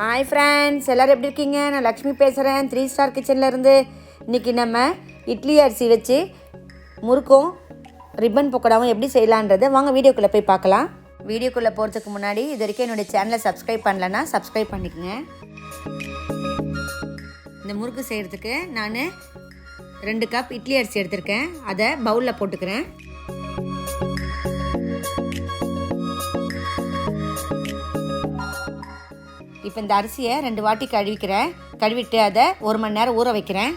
Hi friends, எல்லோரும் எப்படி இருக்கீங்க? நான் லக்ஷ்மி பேசுகிறேன், 3 ஸ்டார் கிச்சன்லேருந்து. இன்றைக்கி நம்ம இட்லி அரிசி வச்சு முறுக்கும் ரிப்பன் பக்கோடாவும் எப்படி செய்யலான்றதை வாங்க வீடியோக்குள்ளே போய் பார்க்கலாம். வீடியோக்குள்ளே போகிறதுக்கு முன்னாடி இது வரைக்கும் என்னுடைய சேனலை சப்ஸ்கிரைப் பண்ணலன்னா சப்ஸ்கிரைப் பண்ணிக்கோங்க. இந்த முறுக்கு செய்கிறதுக்கு நான் 2 கப் இட்லி அரிசி எடுத்திருக்கேன். அதை பவுலில் போட்டுக்கிறேன். இப்போ இந்த அரிசியை 2 வாட்டி கழுவிட்டு அதை 1 மணி நேரம் ஊற வைக்கிறேன்.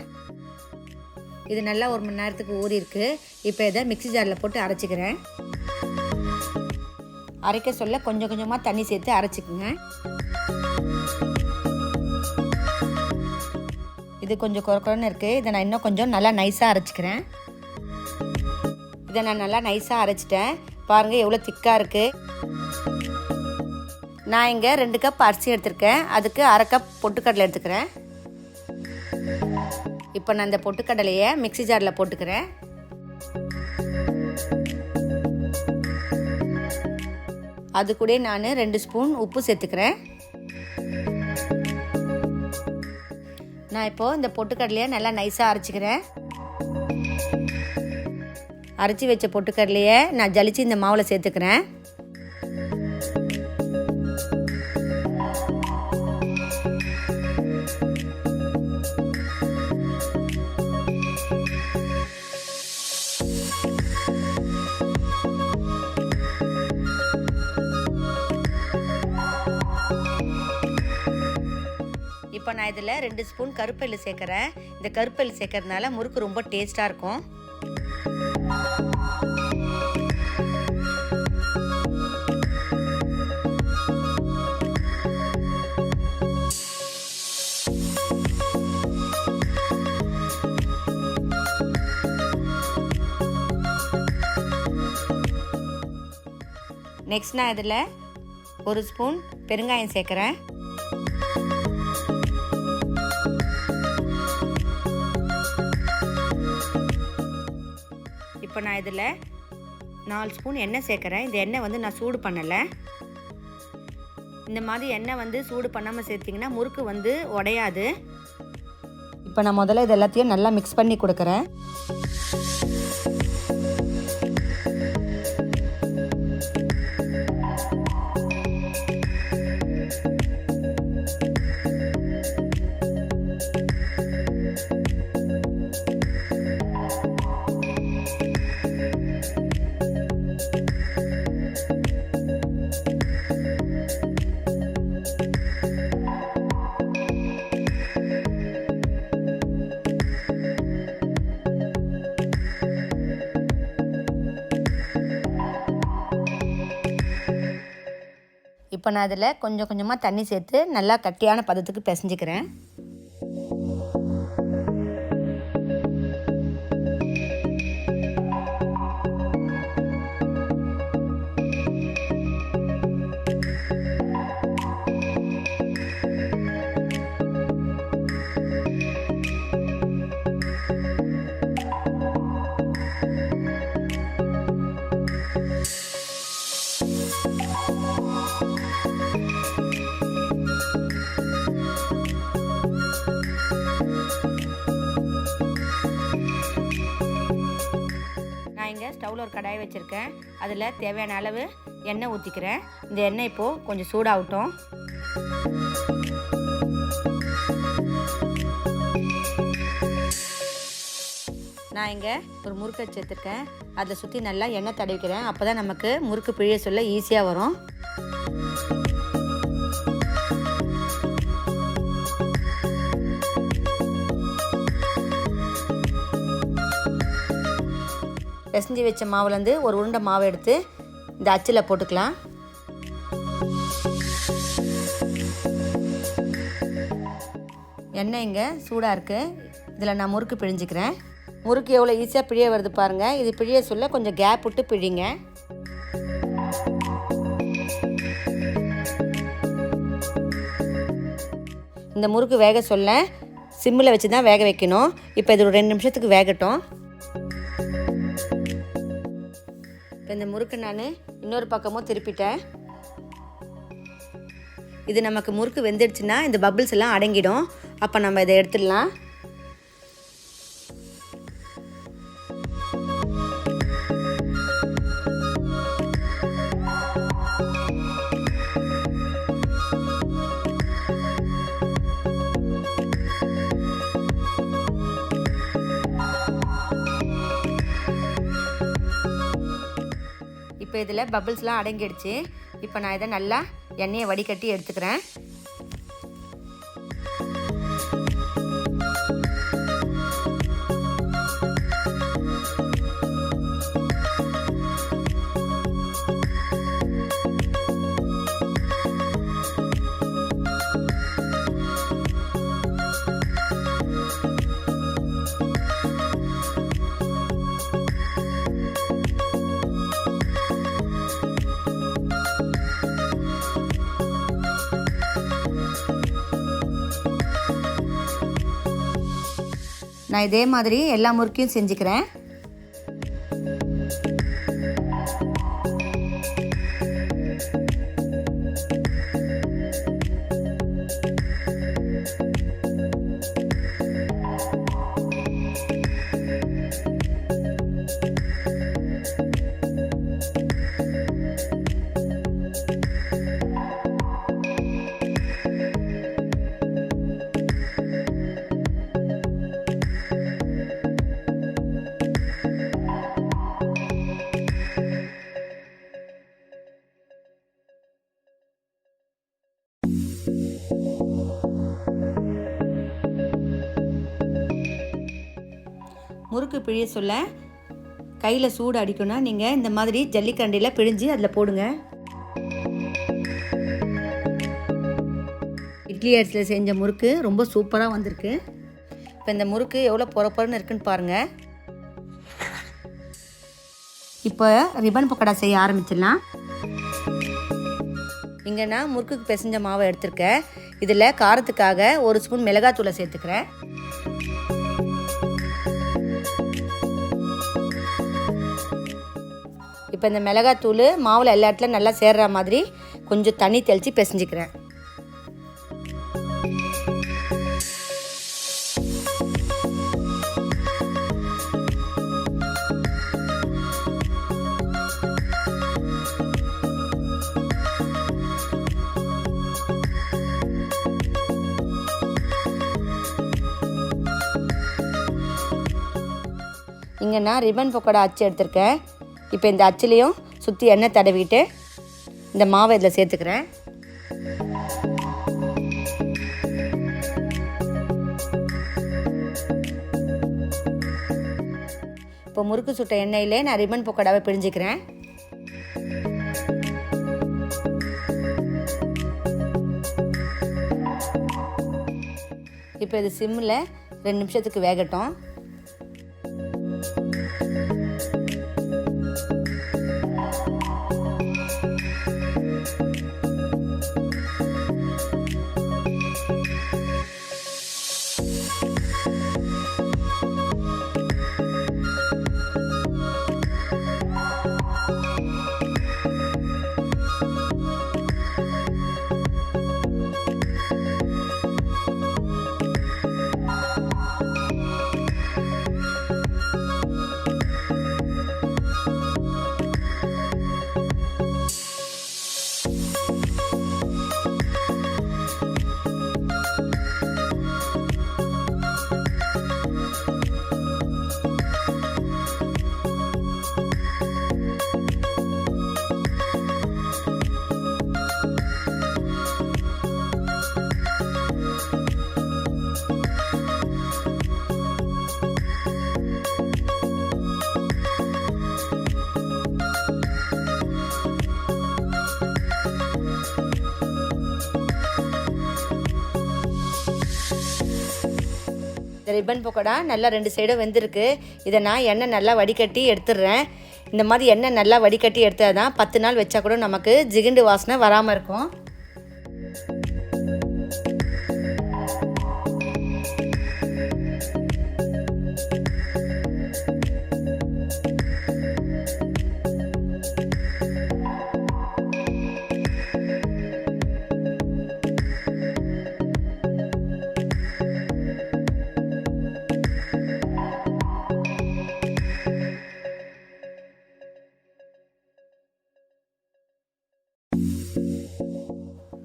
இது நல்லா 1 மணி நேரத்துக்கு ஊறிருக்கு. இப்போ இதை மிக்ஸி ஜாரில் போட்டு அரைச்சிக்கிறேன். அரைக்க சொல்ல கொஞ்சம் கொஞ்சமாக தண்ணி சேர்த்து அரைச்சிக்குங்க. இது கொஞ்சம் குறக்குறன்னு இருக்குது. இதை நான் இன்னும் கொஞ்சம் நல்லா நைஸாக அரைச்சிக்கிறேன். இதை நான் நல்லா நைஸாக அரைச்சிட்டேன். பாருங்கள் எவ்வளோ திக்காக இருக்குது. நான் இங்கே 2 கப் அரிசி எடுத்திருக்கேன். அதுக்கு 1/2 கப் பொட்டுக்கடலை எடுத்துக்கிறேன். இப்போ நான் இந்த பொட்டுக்கடலையை மிக்ஸி ஜாரில் போட்டுக்கிறேன். அது கூட நான் 2 ஸ்பூன் உப்பு சேர்த்துக்கிறேன். நான் இப்போது இந்த பொட்டுக்கடலையை நல்லா நைஸாக அரைச்சிக்கிறேன். அரைச்சி வச்ச பொட்டுக்கடலையை நான் ஜலிச்சு இந்த மாவில் சேர்த்துக்கிறேன். இப்போ நான் இதில் 2 ஸ்பூன் கருப்பெல்லு சேர்க்குறேன். இந்த கருப்பெல்லு சேர்க்கறதுனால முறுக்கு ரொம்ப டேஸ்ட்டாக இருக்கும். நெக்ஸ்ட் நான் இதில் 1 ஸ்பூன் பெருங்காயம் சேர்க்குறேன். இப்போ நான் இதில் 4 ஸ்பூன் எண்ணெய் சேர்க்குறேன். இந்த எண்ணெய் நான் சூடு பண்ணலை. இந்த மாதிரி எண்ணெய் சூடு பண்ணாமல் சேர்த்திங்கன்னா முறுக்கு உடையாது. இப்போ நான் முதல்ல இது எல்லாத்தையும் நல்லா மிக்ஸ் பண்ணி கொடுக்குறேன். இப்போ நான் அதில் கொஞ்சம் கொஞ்சமாக தண்ணி சேர்த்து நல்லா கட்டியான பதத்துக்கு பிசைஞ்சிக்கிறேன். ஸ்டவ்வில் ஒரு கடாய் வச்சுருக்கேன். அதில் தேவையான அளவு எண்ணெய் ஊற்றிக்கிறேன். இந்த எண்ணெய் இப்போது கொஞ்சம் சூடாகட்டும். நான் இங்கே ஒரு முறுக்கை சேர்த்துருக்கேன். அதில் சுற்றி நல்லா எண்ணெய் தடவிக்கிறேன். அப்போ தான் நமக்கு முறுக்கு பிழிய சொல்ல ஈஸியாக வரும். பிசைஞ்சு வச்ச மாவுலேருந்து ஒரு உருண்டை மாவு எடுத்து இந்த அச்சில் போட்டுக்கலாம். எண்ணெய் இங்கே சூடாக இருக்குது. இதில் நான் முறுக்கு பிழிஞ்சிக்கிறேன். முறுக்கு எவ்வளோ ஈஸியாக பிழிய வருது பாருங்கள். இது பிழிய சொல்ல கொஞ்சம் கேப் விட்டு பிழிங்க. இந்த முறுக்கு வேக சொல்ல சிம்மில் வச்சு தான் வேக வைக்கணும். இப்போ இது ஒரு 2 நிமிஷத்துக்கு வேகட்டும். இப்போ இந்த முறுக்கு நான் இன்னொரு பக்கமும் திருப்பிட்டேன். இது நமக்கு முறுக்கு வெந்துடுச்சுன்னா இந்த பபிள்ஸ் எல்லாம் அடங்கிடும். அப்போ நம்ம இதை எடுத்துடலாம். இப்போ இதில் பபிள்ஸ்லாம் அடங்கிடுச்சு. இப்போ நான் இதை நல்லா எண்ணெயை வடிகட்டி எடுத்துக்கிறேன். நான் இதே மாதிரி எல்லா முறுக்கையும் செஞ்சுக்கிறேன். முறுக்கு பிழிய சொல்ல கையில் சூடு அடிக்கணும்னா நீங்கள் இந்த மாதிரி ஜல்லிக்கண்டியில் பிழிஞ்சு அதில் போடுங்க. இட்லி அரிசியில் செஞ்ச முறுக்கு ரொம்ப சூப்பராக வந்திருக்கு. இப்போ இந்த முறுக்கு எவ்வளோ பொறப்பொறன்னு இருக்குன்னு பாருங்கள். இப்போ ரிப்பன் பக்கோடா செய்ய ஆரம்பிச்சிடலாம். இங்கே நான் முறுக்குக்கு பிசைஞ்ச மாவை எடுத்திருக்கேன். இதில் காரத்துக்காக 1 ஸ்பூன் மிளகாத்தூளை சேர்த்துக்கிறேன். இப்போ இந்த மிளகாத்தூள் மாவில் எல்லா இடத்துலையும் நல்லா சேர்ற மாதிரி கொஞ்சம் தண்ணி தெளித்து பிசைஞ்சிக்கிறேன். இங்கே நான் ரிப்பன் பக்கோடா அச்சு எடுத்திருக்கேன். இப்போ இந்த அச்சுலேயும் சுற்றி எண்ணெய் தடவிட்டு இந்த மாவை இதில் சேர்த்துக்கிறேன். இப்போ முறுக்கு சுட்ட எண்ணெயிலே நான் ரிப்பன் பக்கோடாவை பிழிஞ்சிக்கிறேன். இப்போ இது சிம்மில் 2 நிமிஷத்துக்கு வேகட்டும். இந்த ரிப்பன் பக்கோடா நல்லா 2 சைடும் வெந்திருக்கு. இதை நான் எண்ணெய் நல்லா வடிகட்டி எடுத்துடுறேன். இந்த மாதிரி எண்ணெய் நல்லா வடிகட்டி எடுத்தால் தான் 10 நாள் வச்சா கூட நமக்கு ஜிகிண்டு வாசனை வராமல் இருக்கும்.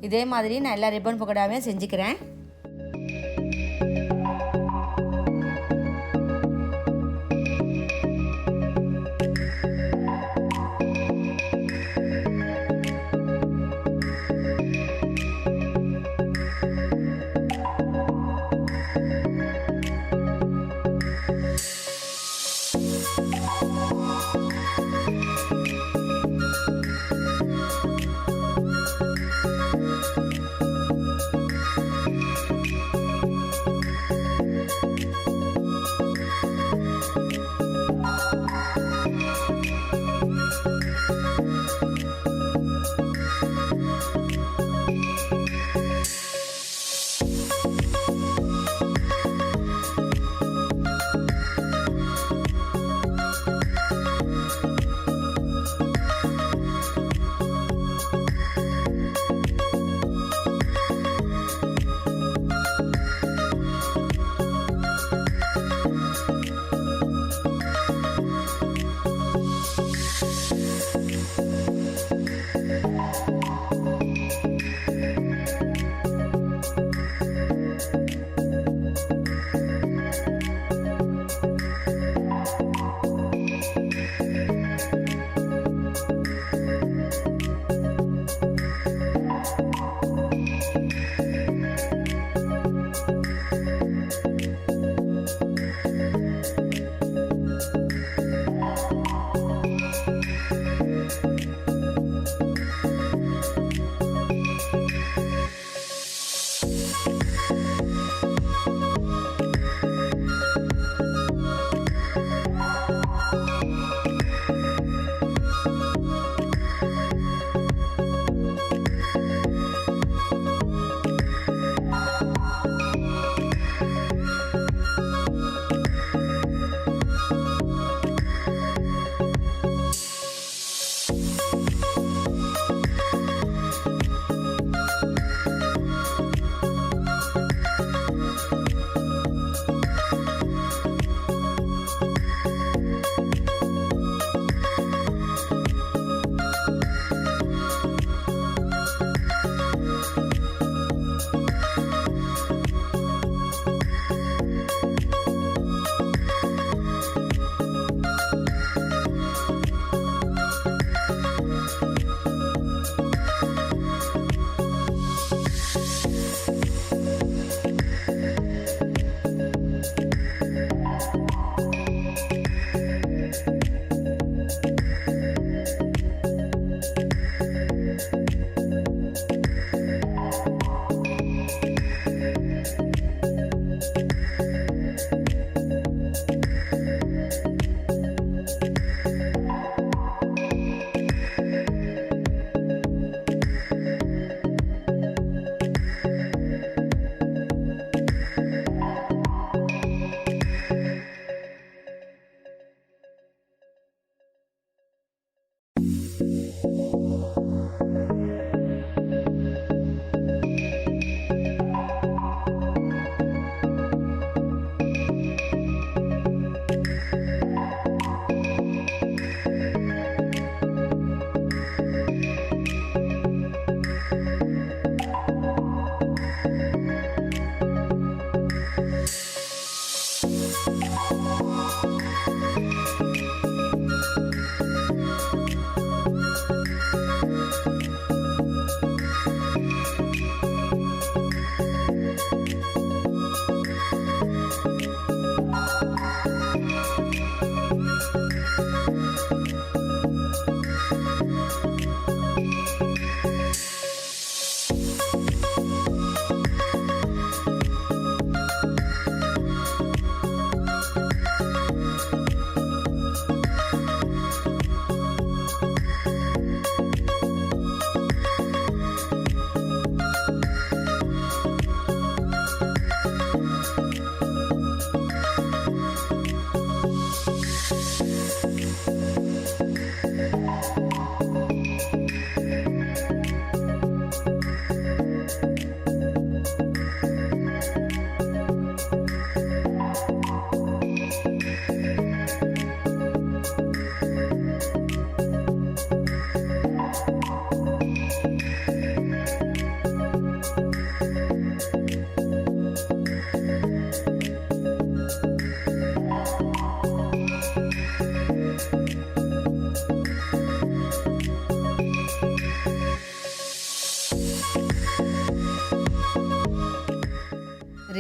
இதே மாதிரி நான் எல்லா ரிப்பன் பக்கோடாவே செஞ்சுக்கிறேன்.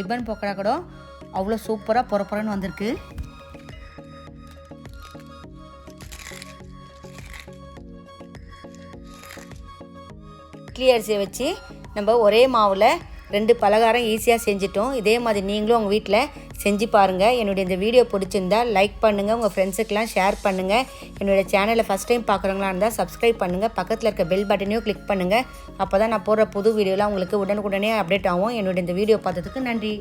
ரிப்பன் பக்கோடா கூட அவ்வளோ சூப்பராக பொறன்னு வந்திருக்கு. இட்லி அரிசியை வச்சு நம்ம ஒரே மாவில் 2 பலகாரம் ஈஸியாக செஞ்சிட்டோம். இதே மாதிரி நீங்களும் உங்கள் வீட்டில் செஞ்சு பாருங்கள். என்னுடைய இந்த வீடியோ பிடிச்சிருந்தா லைக் பண்ணுங்கள், உங்கள் ஃப்ரெண்ட்ஸுக்கெலாம் ஷேர் பண்ணுங்கள். என்னுடைய சேனலை ஃபஸ்ட் டைம் பார்க்குறவங்களா இருந்தால் சப்ஸ்கிரைப் பண்ணுங்கள். பக்கத்தில் இருக்க பெல் பட்டனையும் கிளிக் பண்ணுங்கள். அப்போ தான் நான் போடுற புது வீடியோலாம் உங்களுக்கு உடனுக்குடனே அப்டேட் ஆகும். என்னுடைய இந்த வீடியோ பார்த்ததுக்கு நன்றி.